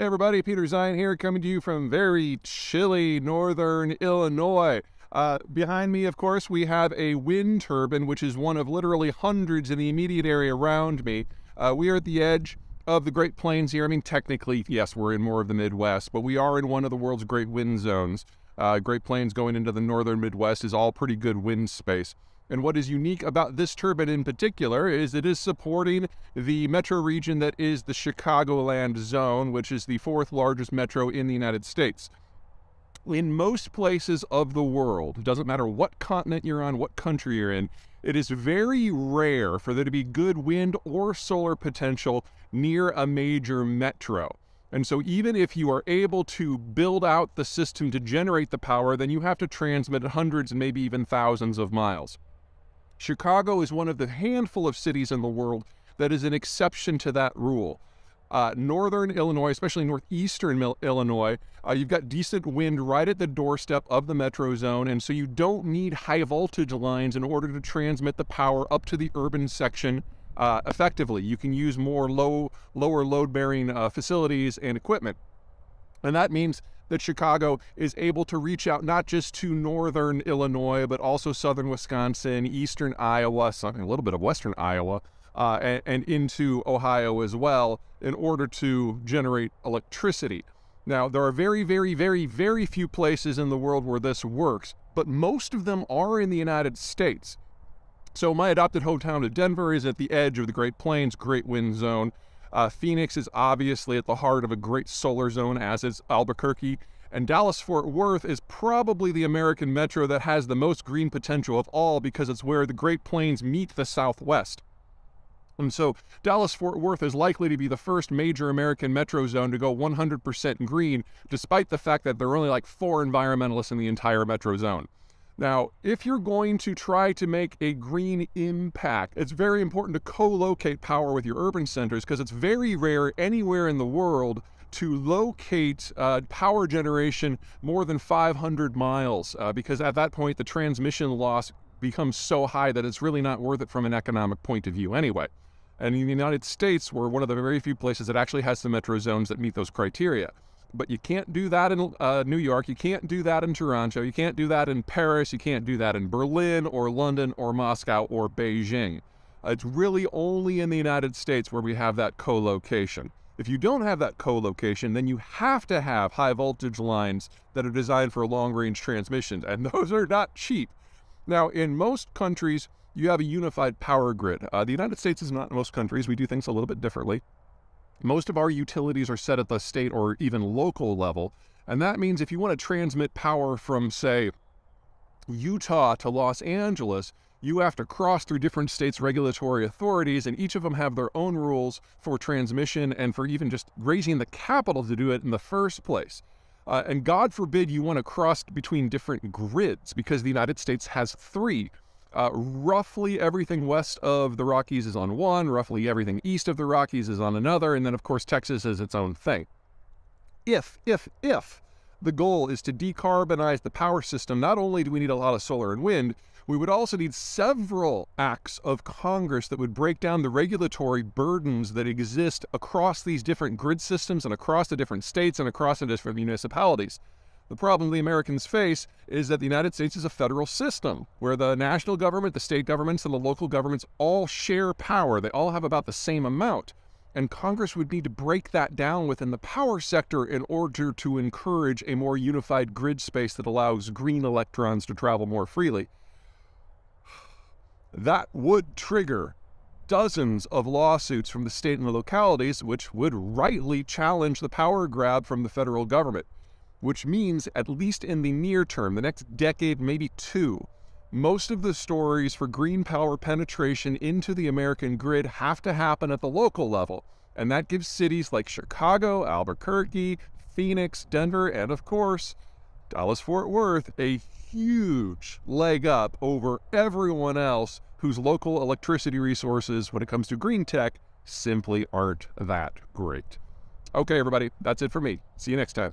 Hey everybody, Peter Zeihan here, coming to you from very chilly northern Illinois. Behind me, of course, we have a wind turbine, which is one of literally hundreds in the immediate area around me. We are at the edge of the Great Plains here. I mean, technically, yes, we're in more of the Midwest, but we are in one of the world's great wind zones. Great Plains going into the northern Midwest is all pretty good wind space. And what is unique about this turbine in particular is it is supporting the metro region that is the Chicagoland zone, which is the fourth largest metro in the United States. In most places of the world, it doesn't matter what continent you're on, what country you're in, it is very rare for there to be good wind or solar potential near a major metro. And so even if you are able to build out the system to generate the power, then you have to transmit hundreds and maybe even thousands of miles. Chicago is one of the handful of cities in the world that is an exception to that rule. Northern Illinois, especially northeastern Illinois, you've got decent wind right at the doorstep of the metro zone, and so you don't need high voltage lines in order to transmit the power up to the urban section effectively. You can use more lower load-bearing facilities and equipment. And that means that Chicago is able to reach out not just to northern Illinois, but also southern Wisconsin, eastern Iowa, a little bit of western Iowa, and into Ohio as well, in order to generate electricity. Now, there are very, very, very, very few places in the world where this works, but most of them are in the United States. So my adopted hometown of Denver is at the edge of the Great Plains, Great Wind Zone. Phoenix is obviously at the heart of a great solar zone, as is Albuquerque. And Dallas-Fort Worth is probably the American metro that has the most green potential of all because it's where the Great Plains meet the Southwest. And so Dallas-Fort Worth is likely to be the first major American metro zone to go 100% green, despite the fact that there are only like 4 environmentalists in the entire metro zone. Now, if you're going to try to make a green impact, it's very important to co-locate power with your urban centers because it's very rare anywhere in the world to locate power generation more than 500 miles because at that point the transmission loss becomes so high that it's really not worth it from an economic point of view anyway. And in the United States, we're one of the very few places that actually has some metro zones that meet those criteria. But you can't do that in New York, you can't do that in Toronto, you can't do that in Paris, you can't do that in Berlin or London or Moscow or Beijing. It's really only in the United States where we have that co-location. If you don't have that co-location, then you have to have high voltage lines that are designed for long-range transmission, and those are not cheap. Now, in most countries, you have a unified power grid. The United States is not in most countries. We do things a little bit differently. Most of our utilities are set at the state or even local level, and that means if you want to transmit power from, say, Utah to Los Angeles, you have to cross through different states' regulatory authorities, and each of them have their own rules for transmission and for even just raising the capital to do it in the first place. And God forbid you want to cross between different grids, because the United States has 3. Roughly everything west of the Rockies is on one, roughly everything east of the Rockies is on another, and then of course Texas is its own thing. If the goal is to decarbonize the power system, not only do we need a lot of solar and wind, we would also need several acts of Congress that would break down the regulatory burdens that exist across these different grid systems and across the different states and across the different municipalities. The problem the Americans face is that the United States is a federal system where the national government, the state governments, and the local governments all share power. They all have about the same amount. And Congress would need to break that down within the power sector in order to encourage a more unified grid space that allows green electrons to travel more freely. That would trigger dozens of lawsuits from the state and the localities, which would rightly challenge the power grab from the federal government. Which means, at least in the near term, the next decade, maybe 2, most of the stories for green power penetration into the American grid have to happen at the local level. And that gives cities like Chicago, Albuquerque, Phoenix, Denver, and of course, Dallas-Fort Worth a huge leg up over everyone else whose local electricity resources, when it comes to green tech, simply aren't that great. Okay, everybody, that's it for me. See you next time.